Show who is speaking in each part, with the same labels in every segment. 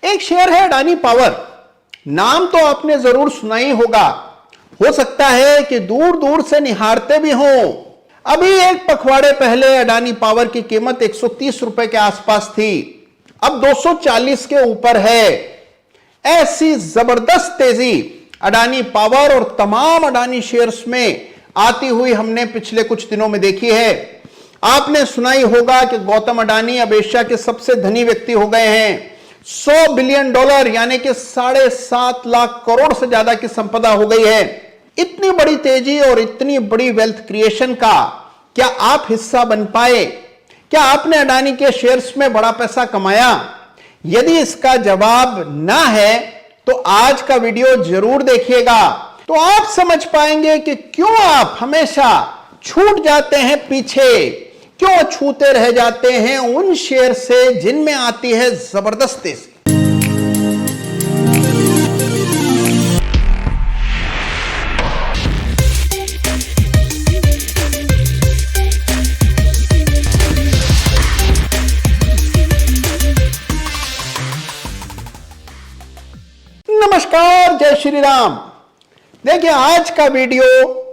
Speaker 1: एक शेयर है अडानी पावर। नाम तो आपने जरूर सुना ही होगा, हो सकता है कि दूर दूर से निहारते भी हों। अभी एक पखवाड़े पहले अडानी पावर की कीमत 130 रुपए के आसपास थी, अब 240 के ऊपर है। ऐसी जबरदस्त तेजी अडानी पावर और तमाम अडानी शेयर्स में आती हुई हमने पिछले कुछ दिनों में देखी है। आपने सुना ही होगा कि गौतम अडानी अब एशिया के सबसे धनी व्यक्ति हो गए हैं। $100 बिलियन यानी कि 7.5 लाख करोड़ से ज्यादा की संपदा हो गई है। इतनी बड़ी तेजी और इतनी बड़ी वेल्थ क्रिएशन का क्या आप हिस्सा बन पाए? क्या आपने अडानी के शेयर्स में बड़ा पैसा कमाया? यदि इसका जवाब ना है तो आज का वीडियो जरूर देखिएगा, तो आप समझ पाएंगे कि क्यों आप हमेशा छूट जाते हैं पीछे, क्यों छूते रह जाते हैं उन शेयर से जिनमें आती है जबरदस्त तेजी। नमस्कार, जय श्री राम। देखिए, आज का वीडियो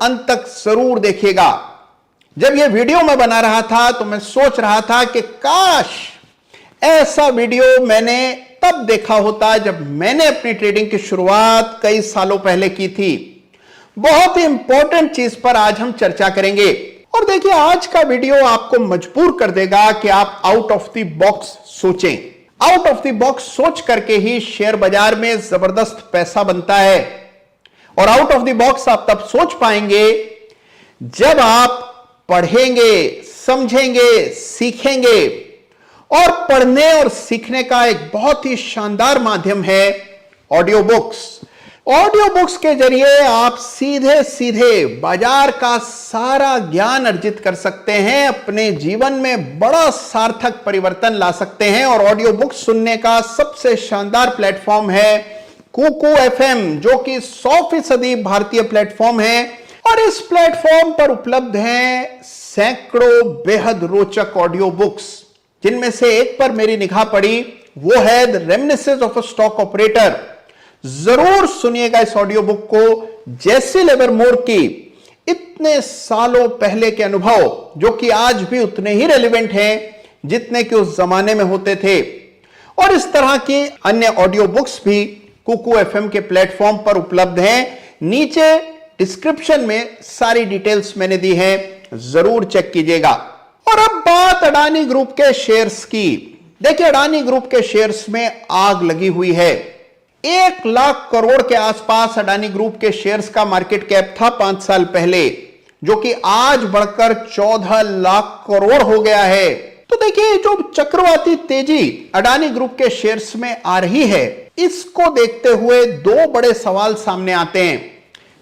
Speaker 1: अंत तक जरूर देखिएगा। जब यह वीडियो मैं बना रहा था तो मैं सोच रहा था कि काश ऐसा वीडियो मैंने तब देखा होता जब मैंने अपनी ट्रेडिंग की शुरुआत कई सालों पहले की थी। बहुत ही इंपॉर्टेंट चीज पर आज हम चर्चा करेंगे। और देखिए, आज का वीडियो आपको मजबूर कर देगा कि आप आउट ऑफ द बॉक्स सोचें। आउट ऑफ द बॉक्स सोच करके ही शेयर बाजार में जबरदस्त पैसा बनता है। और आउट ऑफ द बॉक्स आप तब सोच पाएंगे जब आप पढ़ेंगे, समझेंगे, सीखेंगे। और पढ़ने और सीखने का एक बहुत ही शानदार माध्यम है ऑडियो बुक्स। ऑडियो बुक्स के जरिए आप सीधे सीधे बाजार का सारा ज्ञान अर्जित कर सकते हैं, अपने जीवन में बड़ा सार्थक परिवर्तन ला सकते हैं। और ऑडियो बुक्स सुनने का सबसे शानदार प्लेटफॉर्म है कुकू FM, जो कि 100% भारतीय प्लेटफॉर्म है। और इस प्लेटफॉर्म पर उपलब्ध हैं सैकड़ों बेहद रोचक ऑडियो बुक्स, जिनमें से एक पर मेरी निगाह पड़ी, वो है the reminiscence of a stock operator. जरूर सुनिएगा इस ऑडियो बुक को। जेसी लिवरमोर की इतने सालों पहले के अनुभव, जो कि आज भी उतने ही रेलिवेंट हैं जितने कि उस जमाने में होते थे। और इस तरह की अन्य ऑडियो बुक्स भी कुकू FM के प्लेटफॉर्म पर उपलब्ध हैं। नीचे डिस्क्रिप्शन में सारी डिटेल्स मैंने दी हैं, जरूर चेक कीजिएगा। और अब बात अडानी ग्रुप के शेयर्स की। देखिए, अडानी ग्रुप के शेयर्स में आग लगी हुई है। 1 लाख करोड़ के आसपास अडानी ग्रुप के शेयर्स का मार्केट कैप था 5 साल पहले, जो कि आज बढ़कर 14 लाख करोड़ हो गया है। तो देखिए, जो चक्रवाती तेजी अडानी ग्रुप के शेयर्स में आ रही है, इसको देखते हुए 2 बड़े सवाल सामने आते हैं।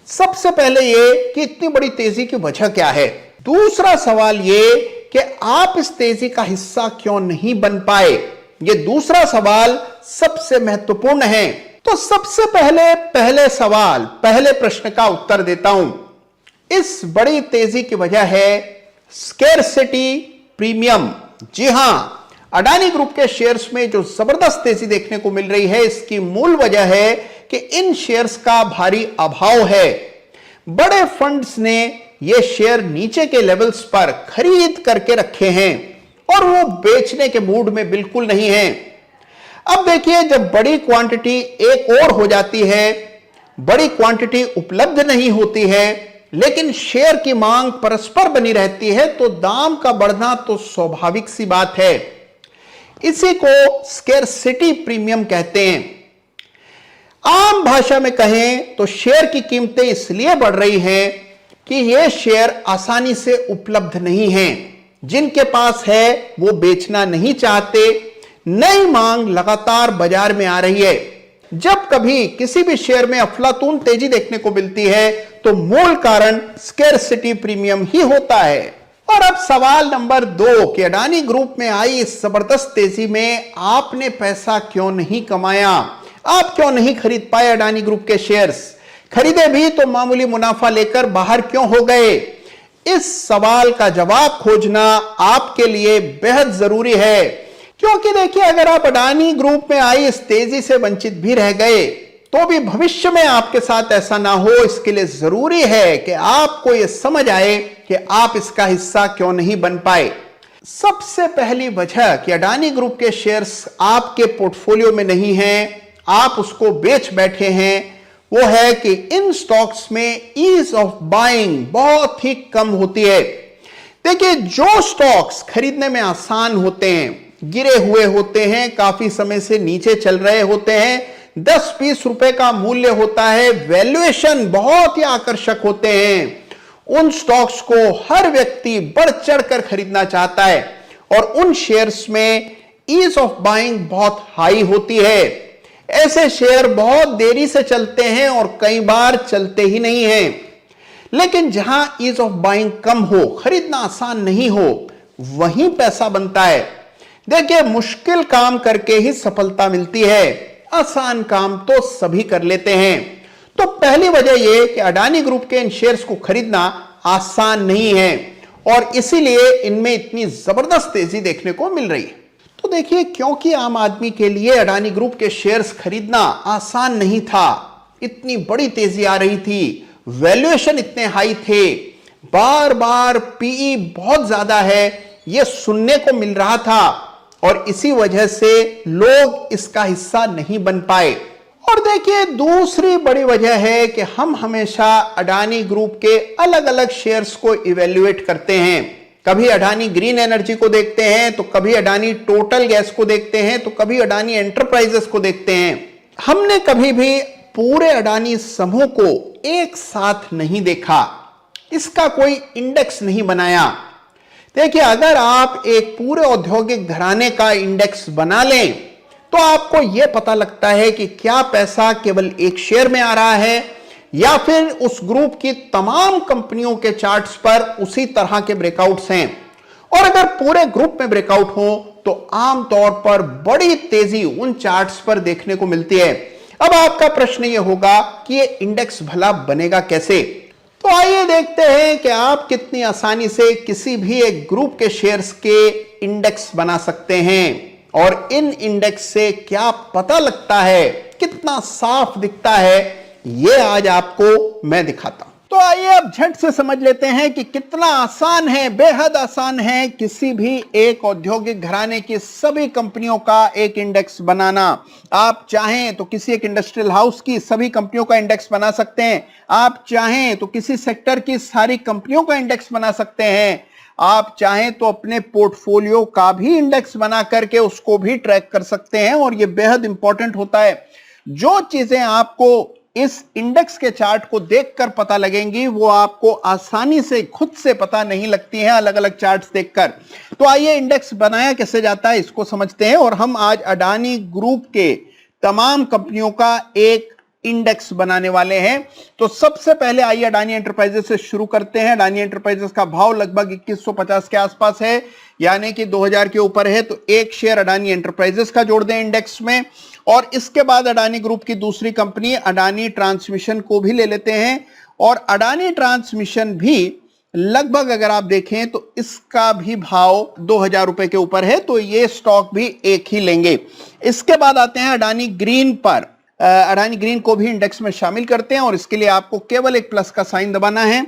Speaker 1: सबसे पहले ये कि इतनी बड़ी तेजी की वजह क्या है। दूसरा सवाल ये कि आप इस तेजी का हिस्सा क्यों नहीं बन पाए। ये दूसरा सवाल सबसे महत्वपूर्ण है। तो सबसे पहले सवाल, पहले प्रश्न का उत्तर देता हूं। इस बड़ी तेजी की वजह है स्केर्सिटी प्रीमियम। जी हां, अडानी ग्रुप के शेयर्स में जो जबरदस्त तेजी देखने को मिल रही है, इसकी मूल वजह है कि इन शेयर्स का भारी अभाव है। बड़े फंड्स ने ये शेयर नीचे के लेवल्स पर खरीद करके रखे हैं और वो बेचने के मूड में बिल्कुल नहीं है। अब देखिए, जब बड़ी क्वांटिटी एक और हो जाती है, बड़ी क्वांटिटी उपलब्ध नहीं होती है, लेकिन शेयर की मांग परस्पर बनी रहती है, तो दाम का बढ़ना तो स्वाभाविक सी बात है। इसी को स्केर्सिटी प्रीमियम कहते हैं। आम भाषा में कहें तो शेयर की कीमतें इसलिए बढ़ रही हैं कि ये शेयर आसानी से उपलब्ध नहीं हैं। जिनके पास है वो बेचना नहीं चाहते। नई मांग लगातार बाजार में आ रही है। जब कभी किसी भी शेयर में अफलातून तेजी देखने को मिलती है तो मूल कारण स्केर्सिटी प्रीमियम ही होता है। और अब सवाल नंबर 2 कि अडानी ग्रुप में आई इस जबरदस्त तेजी में आपने पैसा क्यों नहीं कमाया, आप क्यों नहीं खरीद पाए अडानी ग्रुप के शेयर्स? खरीदे भी तो मामूली मुनाफा लेकर बाहर क्यों हो गए? इस सवाल का जवाब खोजना आपके लिए बेहद जरूरी है, क्योंकि देखिए, अगर आप अडानी ग्रुप में आई इस तेजी से वंचित भी रह गए तो भी भविष्य में आपके साथ ऐसा ना हो, इसके लिए जरूरी है कि आपको यह समझ आए कि आप इसका हिस्सा क्यों नहीं बन पाए। सबसे पहली वजह कि अडानी ग्रुप के शेयर्स आपके पोर्टफोलियो में नहीं हैं, आप उसको बेच बैठे हैं, वो है कि इन स्टॉक्स में ईज ऑफ बाइंग बहुत ही कम होती है। देखिए, जो स्टॉक्स खरीदने में आसान होते हैं, गिरे हुए होते हैं, काफी समय से नीचे चल रहे होते हैं, 10-20 रुपए का मूल्य होता है, वैल्यूएशन बहुत ही आकर्षक होते हैं, उन स्टॉक्स को हर व्यक्ति बढ़ चढ़कर खरीदना चाहता है और उन शेयर्स में ईज ऑफ बाइंग बहुत हाई होती है। ऐसे शेयर बहुत देरी से चलते हैं और कई बार चलते ही नहीं हैं। लेकिन जहां ईज ऑफ बाइंग कम हो, खरीदना आसान नहीं हो, वहीं पैसा बनता है। देखिए, मुश्किल काम करके ही सफलता मिलती है, आसान काम तो सभी कर लेते हैं। तो पहली वजह यह कि अडानी ग्रुप के इन शेयर्स को खरीदना आसान नहीं है और इसीलिए इनमें इतनी जबरदस्त तेजी देखने को मिल रही है। तो देखिए, क्योंकि आम आदमी के लिए अडानी ग्रुप के शेयर्स खरीदना आसान नहीं था, इतनी बड़ी तेजी आ रही थी, वैल्यूएशन इतने हाई थे, बार बार पीई बहुत ज्यादा है, यह सुनने को मिल रहा था और इसी वजह से लोग इसका हिस्सा नहीं बन पाए। और देखिए, दूसरी बड़ी वजह है कि हम हमेशा अडानी ग्रुप के अलग अलग शेयर्स को इवेल्युएट करते हैं। कभी अडानी ग्रीन एनर्जी को देखते हैं, तो कभी अडानी टोटल गैस को देखते हैं, तो कभी अडानी एंटरप्राइजेस को देखते हैं। हमने कभी भी पूरे अडानी समूह को एक साथ नहीं देखा, इसका कोई इंडेक्स नहीं बनाया। देखिए, अगर आप एक पूरे औद्योगिक घराने का इंडेक्स बना लें तो आपको यह पता लगता है कि क्या पैसा केवल एक शेयर में आ रहा है या फिर उस ग्रुप की तमाम कंपनियों के चार्ट्स पर उसी तरह के ब्रेकआउट्स हैं। और अगर पूरे ग्रुप में ब्रेकआउट हो तो आमतौर पर बड़ी तेजी उन चार्ट्स पर देखने को मिलती है। अब आपका प्रश्न यह होगा कि यह इंडेक्स भला बनेगा कैसे? तो आइए देखते हैं कि आप कितनी आसानी से किसी भी एक ग्रुप के शेयर्स के इंडेक्स बना सकते हैं और इन इंडेक्स से क्या पता लगता है, कितना साफ दिखता है, यह आज आपको मैं दिखाता हूं। तो आइए अब झट से समझ लेते हैं कि कितना आसान है, बेहद आसान है किसी भी एक औद्योगिक घराने की सभी कंपनियों का एक इंडेक्स बनाना। आप चाहें तो किसी एक इंडस्ट्रियल हाउस की सभी कंपनियों का इंडेक्स बना सकते हैं, आप चाहें तो किसी सेक्टर की सारी कंपनियों का इंडेक्स बना सकते हैं, आप चाहें तो अपने पोर्टफोलियो का भी इंडेक्स बना करके उसको भी ट्रैक कर सकते हैं। और यह बेहद इंपॉर्टेंट होता है, जो चीजें आपको इस इंडेक्स के चार्ट को देखकर पता लगेंगी वो आपको आसानी से खुद से पता नहीं लगती हैं अलग अलग चार्ट्स देखकर। तो आइए इंडेक्स बनाया कैसे जाता है इसको समझते हैं और हम आज अडानी ग्रुप के तमाम कंपनियों का एक इंडेक्स बनाने वाले हैं। तो सबसे पहले आइए अडानी एंटरप्राइजेस से शुरू करते हैं। अडानी एंटरप्राइजेस का भाव लगभग 2150 के आसपास है, यानी कि 2000 के ऊपर है। तो एक शेयर अडानी एंटरप्राइजेस का जोड़ दें इंडेक्स में और इसके बाद अडानी ग्रुप की दूसरी कंपनी अडानी ट्रांसमिशन को भी ले लेते हैं और अडानी ट्रांसमिशन भी लगभग अगर आप देखें तो इसका भी भाव 2000 रुपए के ऊपर है, तो ये स्टॉक भी एक ही लेंगे। इसके बाद आते हैं अडानी ग्रीन पर। अडानी ग्रीन को भी इंडेक्स में शामिल करते हैं और इसके लिए आपको केवल एक प्लस का साइन दबाना है।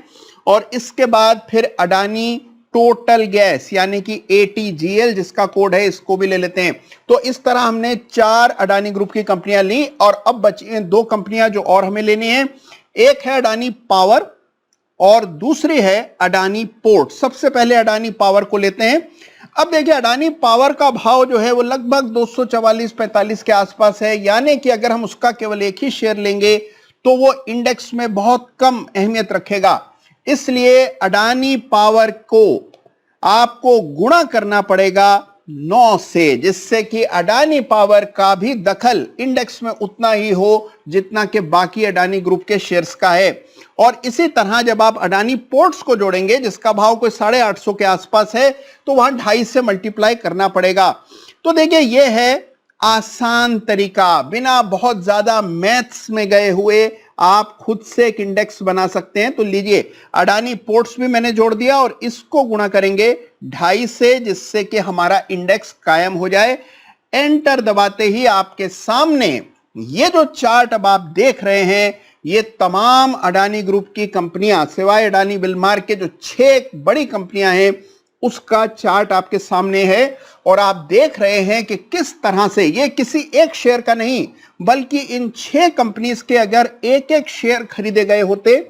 Speaker 1: और इसके बाद फिर अडानी टोटल गैस यानी कि ATGL जिसका कोड है, इसको भी ले लेते हैं। तो इस तरह हमने 4 अडानी ग्रुप की कंपनियां ली और अब बची हैं 2 कंपनियां जो और हमें लेनी है। एक है अडानी पावर और दूसरी है अडानी पोर्ट। सबसे पहले अडानी पावर को लेते हैं। अब देखिए, अडानी पावर का भाव जो है वो लगभग 244-45 के आसपास है, यानी कि अगर हम उसका केवल एक ही शेयर लेंगे तो वो इंडेक्स में बहुत कम अहमियत रखेगा। इसलिए अडानी पावर को आपको गुणा करना पड़ेगा 9 से, जिससे कि अडानी पावर का भी दखल इंडेक्स में उतना ही हो जितना कि बाकी अडानी ग्रुप के शेयर्स का है। और इसी तरह जब आप अडानी पोर्ट्स को जोड़ेंगे जिसका भाव कोई 850 के आसपास है, तो वहां 2.5 से मल्टीप्लाई करना पड़ेगा। तो देखिए, यह है आसान तरीका, बिना बहुत ज्यादा मैथ्स में गए हुए आप खुद से एक इंडेक्स बना सकते हैं। तो लीजिए, अडानी पोर्ट्स भी मैंने जोड़ दिया और इसको गुणा करेंगे 2.5 से, जिससे कि हमारा इंडेक्स कायम हो जाए। एंटर दबाते ही आपके सामने ये जो चार्ट अब आप देख रहे हैं, ये तमाम अडानी ग्रुप की कंपनियां, सिवाय अडानी विलमार के जो 6 बड़ी कंपनियां हैं, उसका चार्ट आपके सामने है। और आप देख रहे हैं कि किस तरह से ये किसी एक शेयर का नहीं, बल्कि इन 6 कंपनीज के अगर एक एक शेयर खरीदे गए होते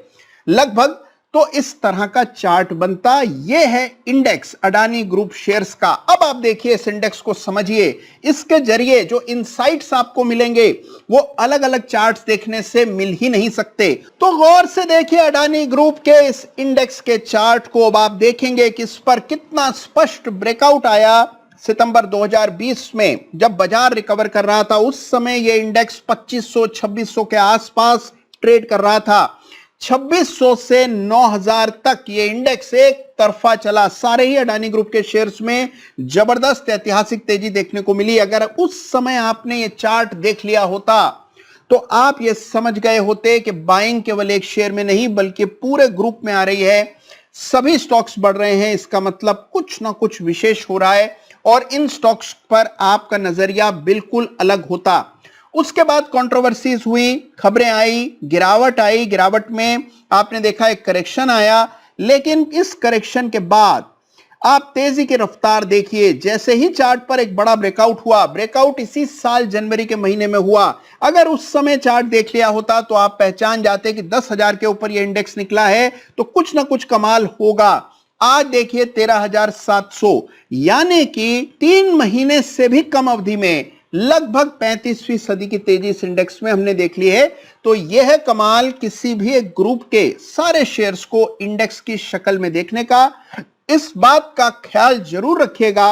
Speaker 1: लगभग, तो इस तरह का चार्ट बनता। ये है इंडेक्स अडानी ग्रुप शेयर्स का। अब आप देखिए, इस इंडेक्स को समझिए। इसके जरिए जो इनसाइट्स आपको मिलेंगे वो अलग अलग चार्ट्स देखने से मिल ही नहीं सकते। तो गौर से देखिए अडानी ग्रुप के इस इंडेक्स के चार्ट को। अब आप देखेंगे कि इस पर कितना स्पष्ट ब्रेकआउट आया। सितंबर 2020 में जब बाजार रिकवर कर रहा था, उस समय यह इंडेक्स 2500-2600 के आसपास ट्रेड कर रहा था। 2600 से 9000 तक ये इंडेक्स एक तरफा चला। सारे ही अडानी ग्रुप के शेयर्स में जबरदस्त ऐतिहासिक तेजी देखने को मिली। अगर उस समय आपने ये चार्ट देख लिया होता तो आप ये समझ गए होते कि बाइंग केवल एक शेयर में नहीं, बल्कि पूरे ग्रुप में आ रही है। सभी स्टॉक्स बढ़ रहे हैं, इसका मतलब कुछ ना कुछ विशेष हो रहा है और इन स्टॉक्स पर आपका नजरिया बिल्कुल अलग होता। उसके बाद कंट्रोवर्सीज हुई, खबरें आई, गिरावट आई। गिरावट में आपने देखा एक करेक्शन आया, लेकिन इस करेक्शन के बाद आप तेजी की रफ्तार देखिए। जैसे ही चार्ट पर एक बड़ा ब्रेकआउट हुआ, ब्रेकआउट इसी साल जनवरी के महीने में हुआ। अगर उस समय चार्ट देख लिया होता तो आप पहचान जाते कि 10,000 के ऊपर यह इंडेक्स निकला है तो कुछ ना कुछ कमाल होगा। आज देखिए 13,700, यानी कि 3 महीने से भी कम अवधि में लगभग 35वीं सदी की तेजी इस इंडेक्स में हमने देख ली है। तो यह है कमाल किसी भी एक ग्रुप के सारे शेयर्स को इंडेक्स की शक्ल में देखने का। इस बात का ख्याल जरूर रखिएगा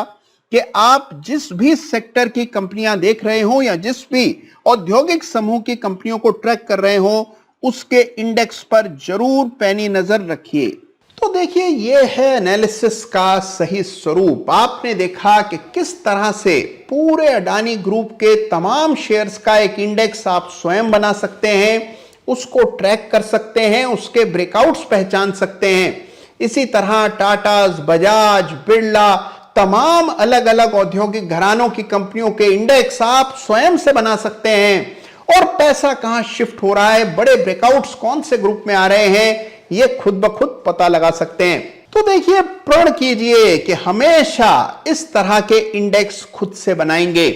Speaker 1: कि आप जिस भी सेक्टर की कंपनियां देख रहे हो या जिस भी औद्योगिक समूह की कंपनियों को ट्रैक कर रहे हो, उसके इंडेक्स पर जरूर पैनी नजर रखिए। तो देखिए, यह है एनालिसिस का सही स्वरूप। आपने देखा कि किस तरह से पूरे अडानी ग्रुप के तमाम शेयर्स का एक इंडेक्स आप स्वयं बना सकते हैं, उसको ट्रैक कर सकते हैं, उसके ब्रेकआउट्स पहचान सकते हैं। इसी तरह टाटास, बजाज, बिरला, तमाम अलग अलग औद्योगिक घरानों की कंपनियों के इंडेक्स आप स्वयं से बना सकते हैं। और पैसा कहां शिफ्ट हो रहा है, बड़े ब्रेकआउट्स कौन से ग्रुप में आ रहे हैं, ये खुद ब खुद पता लगा सकते हैं। तो देखिए, प्रण कीजिए कि हमेशा इस तरह के इंडेक्स खुद से बनाएंगे,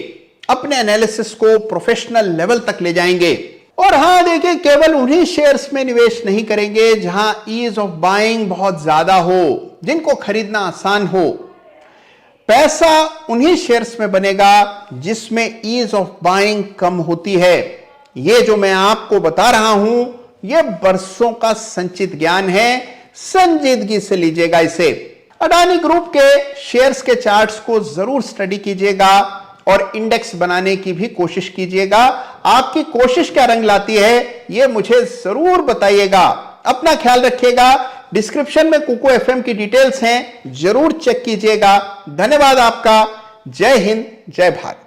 Speaker 1: अपने एनालिसिस को प्रोफेशनल लेवल तक ले जाएंगे। और हां देखिए, केवल उन्हीं शेयर्स में निवेश नहीं करेंगे जहां ईज ऑफ बाइंग बहुत ज्यादा हो, जिनको खरीदना आसान हो। पैसा उन्हीं शेयर्स में बनेगा जिसमें ईज ऑफ बाइंग कम होती है। ये जो मैं आपको बता रहा हूं, यह बरसों का संचित ज्ञान है, संजीदगी से लीजिएगा इसे। अडानी ग्रुप के शेयर्स के चार्ट्स को जरूर स्टडी कीजिएगा और इंडेक्स बनाने की भी कोशिश कीजिएगा। आपकी कोशिश क्या रंग लाती है, यह मुझे जरूर बताइएगा। अपना ख्याल रखिएगा। डिस्क्रिप्शन में कुकू एफएम की डिटेल्स हैं, जरूर चेक कीजिएगा। धन्यवाद आपका। जय हिंद, जय भारत।